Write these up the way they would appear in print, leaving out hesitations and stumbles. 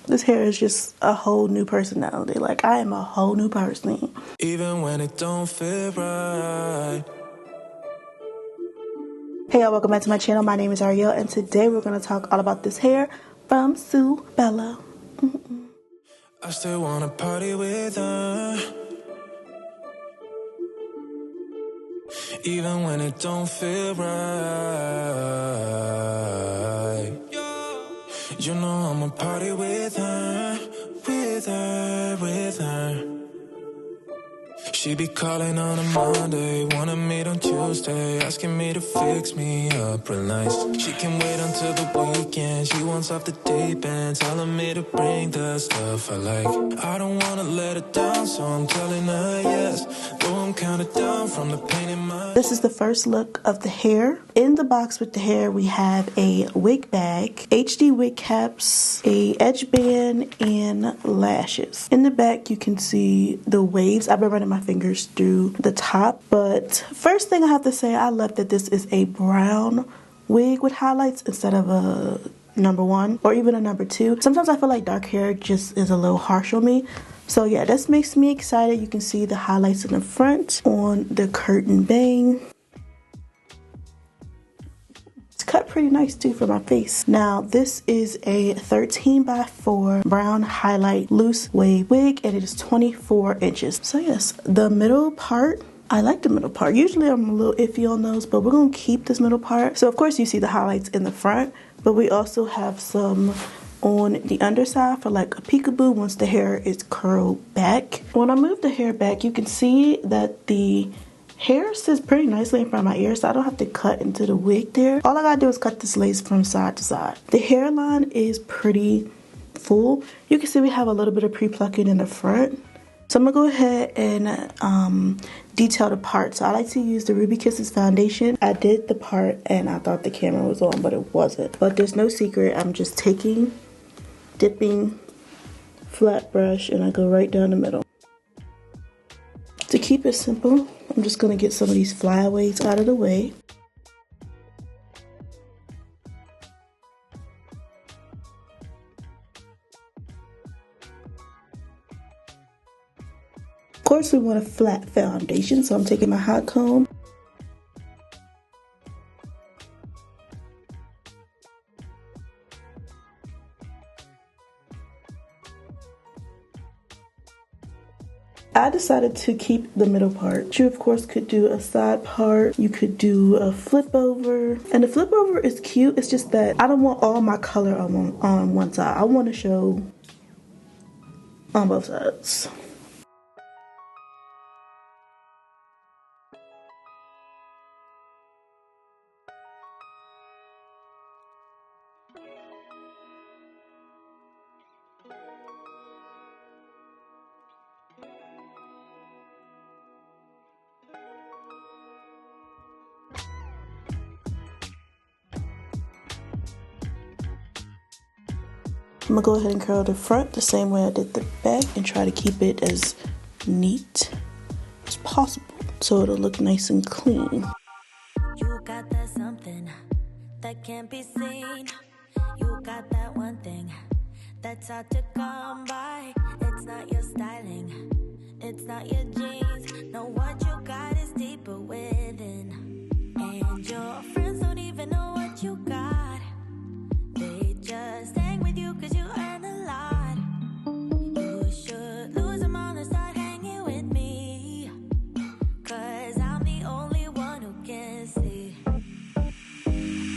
This hair is just a whole new personality. Like, I am a whole new person. Even when it don't feel right. Hey y'all, welcome back to my channel. My name is Arielle, and today we're going to talk all about this hair from Subella. I still wanna party with her, even when it don't feel right. You know I'ma party with her, with her, with her. She be calling on a Monday, wanna meet on Tuesday, asking me to fix me up real nice. She can wait until the weekend, she wants off the deep end, telling me to bring the stuff I like. I don't wanna let her down, so I'm telling her yes, though I'm counted down from the pain in my... This is the first look of the hair. In the box with the hair, we have a wig bag, HD wig caps, a edge band, and lashes. In the back, you can see the waves. I've been running my fingers through the top, but first thing I have to say, I love that this is a brown wig with highlights instead of a number 1 or even a number 2. Sometimes I feel like dark hair just is a little harsh on me. So yeah, this makes me excited. You can see the highlights in the front on the curtain bang. It's cut pretty nice too for my face. Now this is a 13x4 brown highlight loose wave wig, and it is 24 inches. So yes, the middle part, I like the middle part. Usually I'm a little iffy on those, but we're gonna keep this middle part. So of course you see the highlights in the front, but we also have some on the underside for like a peekaboo once the hair is curled back. When I move the hair back, you can see that the hair sits pretty nicely in front of my ear, so I don't have to cut into the wig there. All I gotta do is cut this lace from side to side. The hairline is pretty full. You can see we have a little bit of pre-plucking in the front. So I'm gonna go ahead and detail the part. So I like to use the Ruby Kisses foundation. I did the part and I thought the camera was on, but it wasn't. But there's no secret. I'm just dipping flat brush, and I go right down the middle. To keep it simple, I'm just gonna get some of these flyaways out of the way. Of course, we want a flat foundation, so I'm taking my hot comb. I decided to keep the middle part. You of course could do a side part, you could do a flip over, and the flip over is cute. It's just that I don't want all my color on one side. I want to show on both sides. I'm gonna go ahead and curl the front the same way I did the back and try to keep it as neat as possible so it'll look nice and clean. You got that something that can't be seen. You got that one thing that's hard to come by. It's not your styling, it's not your jeans. No, what you got is deeper within, and your friends don't even know what you got. They just hang with you cause you earn a lot. You should lose them all and start hanging with me, cause I'm the only one who can see.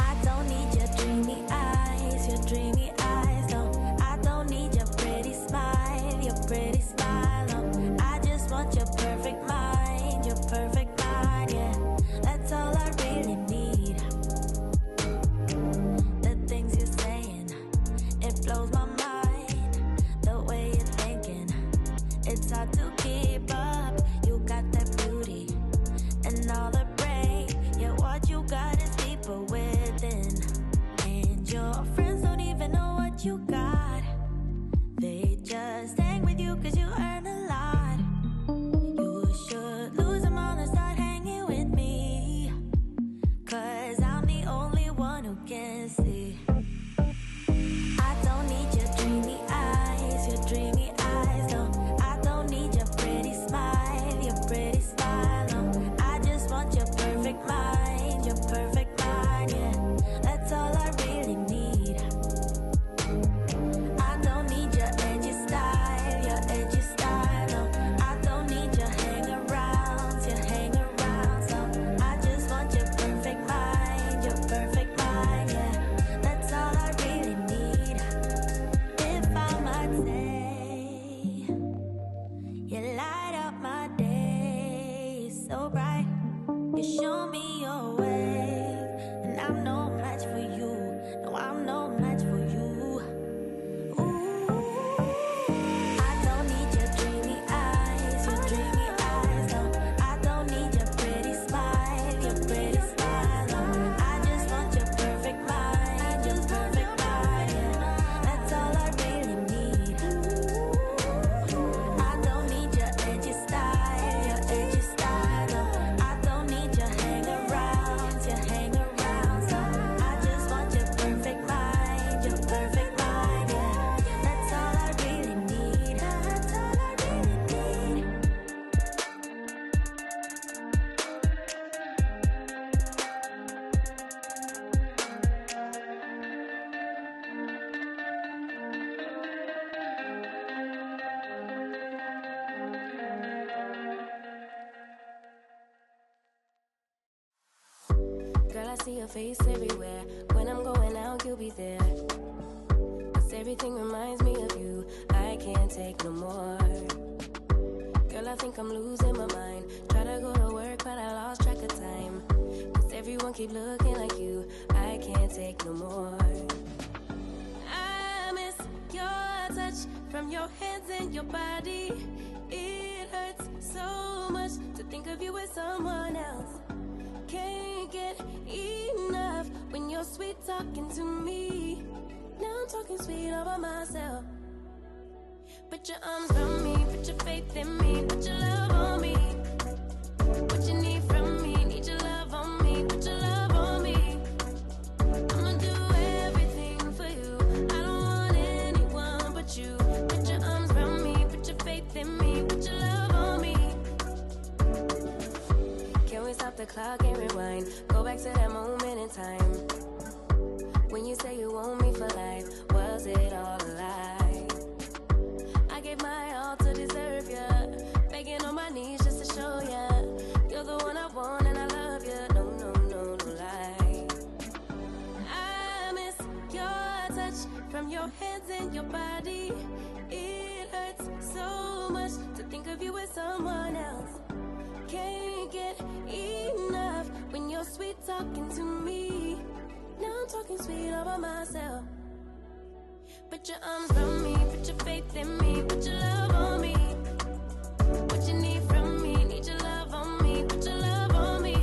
I don't need your dreamy eyes, no. I don't need your pretty smile, no. I just want your perfect mind, yeah. That's all I really need. The things you're saying, it blows my mind. The way you're thinking, it's hard to keep up. You got that beauty and all the brain, yeah, what you got is deeper within, and your friends don't even know what you got. They just hang with you cause you earn a lot. You should lose them all and start hanging with me, cause I'm the only one who can see. I don't need your dreamy eyes, see your face everywhere. When I'm going out, you'll be there. 'Cause everything reminds me of you. I can't take no more. Girl, I think I'm losing my mind. Try to go to work, but I lost track of time. 'Cause everyone keep looking like you. I can't take no more. I miss your touch from your hands and your body. It hurts so much to think of you with someone else. Can't get enough when you're sweet talking to me. Now I'm talking sweet all by myself. Put your arms around me, put your faith in me, put your love on me. What you need from me, need your love on me, put your love on me. I'ma do everything for you. I don't want anyone but you. Put your arms around me, put your faith in me, put your love on me. Can we stop the clock and rewind? Go back to that moment in time when you say you want me for life. Was it all a lie? I gave my all to deserve ya, begging on my knees just to show ya you're the one I want and I love ya. No, no, no, no lie. I miss your touch from your hands and your body. It hurts so much to think of you with someone else. Can't get enough when you're sweet talking to me. Now I'm talking sweet all by myself. Put your arms around me, put your faith in me, put your love on me. What you need from me, need your love on me, put your love on me.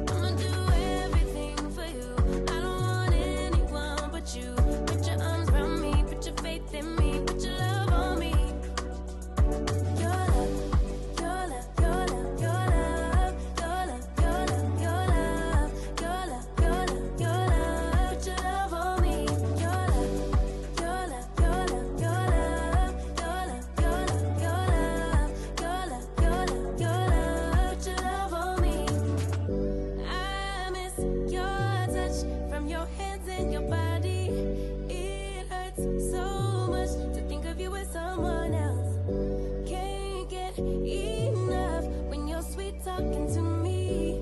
I'ma do everything for you. I don't want anyone but you. Put your arms around me, put your faith in me, put your love on me. Your love, your love, your love, your love, your love, your love, your love, your love, your love, your love. Put your love on me. Your love, your love, your love, your love, your love, your love, your love, your love, your love, your love. Put your love on me. I miss your touch from your hands and your body. It hurts so much to think of you with someone else. Can't get enough when you're sweet talking to me.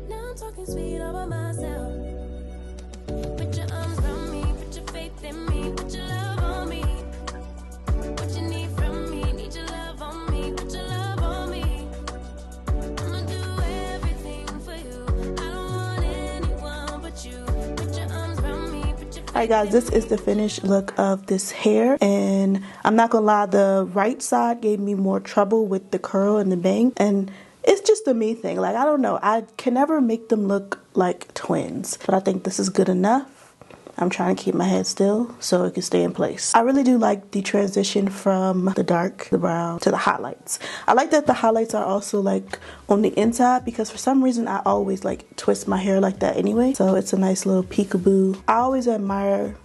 Now I'm talking sweet all by myself. Put your arms around me, put your faith in me, put your love on me. What you need from me, need your love on me, put your love on me. I'ma do everything for you. I don't want anyone but you. Put your arms around me, put your Alright guys, this is the finished look of this hair, and I'm not gonna lie, the right side gave me more trouble with the curl and the bang, and it's just a me thing. Like, I don't know, I can never make them look like twins, but I think this is good enough. I'm trying to keep my head still so it can stay in place. I really do like the transition from the dark, the brown, to the highlights. I like that the highlights are also like on the inside, because for some reason I always like twist my hair like that anyway. So it's a nice little peekaboo. I always admire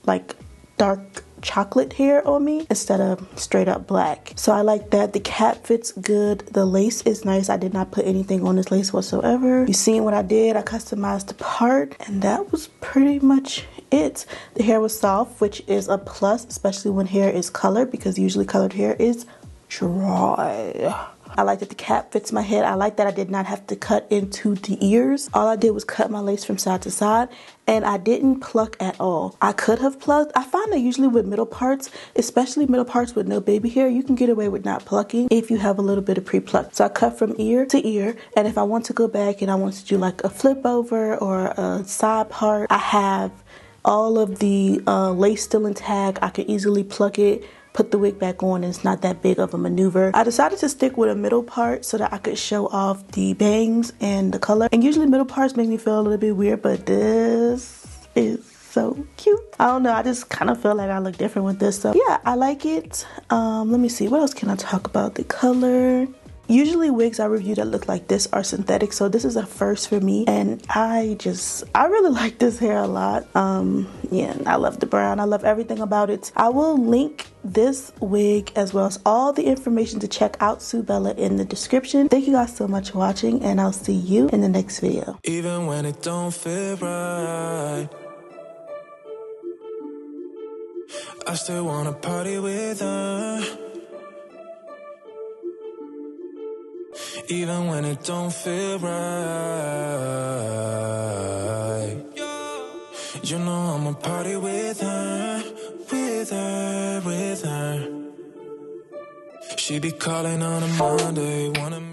like dark chocolate hair on me instead of straight up black. So I like that. The cap fits good. The lace is nice. I did not put anything on this lace whatsoever. You seen what I did? I customized the part, and that was pretty much it. The hair was soft, which is a plus, especially when hair is colored, because usually colored hair is dry. I like that the cap fits my head. I like that I did not have to cut into the ears. All I did was cut my lace from side to side, and I didn't pluck at all. I could have plucked. I find that usually with middle parts, especially middle parts with no baby hair, you can get away with not plucking if you have a little bit of pre-pluck. So I cut from ear to ear, and if I want to go back and I want to do like a flip over or a side part, I have all of the lace still intact. I could easily pluck it, put the wig back on, and it's not that big of a maneuver. I decided to stick with a middle part so that I could show off the bangs and the color. And usually middle parts make me feel a little bit weird, but this is so cute. I don't know, I just kind of feel like I look different with this. So yeah, I like it. Let me see, what else can I talk about? The color. Usually wigs I review that look like this are synthetic, so this is a first for me, and I really like this hair a lot. Yeah, I love the brown. I love everything about it. I will link this wig as well as all the information to check out Subella in the description. Thank you guys so much for watching, and I'll see you in the next video. Even when it don't feel right, I still wanna party with her. even when it don't feel right. You know I'ma party with her, with her, with her. She be calling on a Monday, wanna meet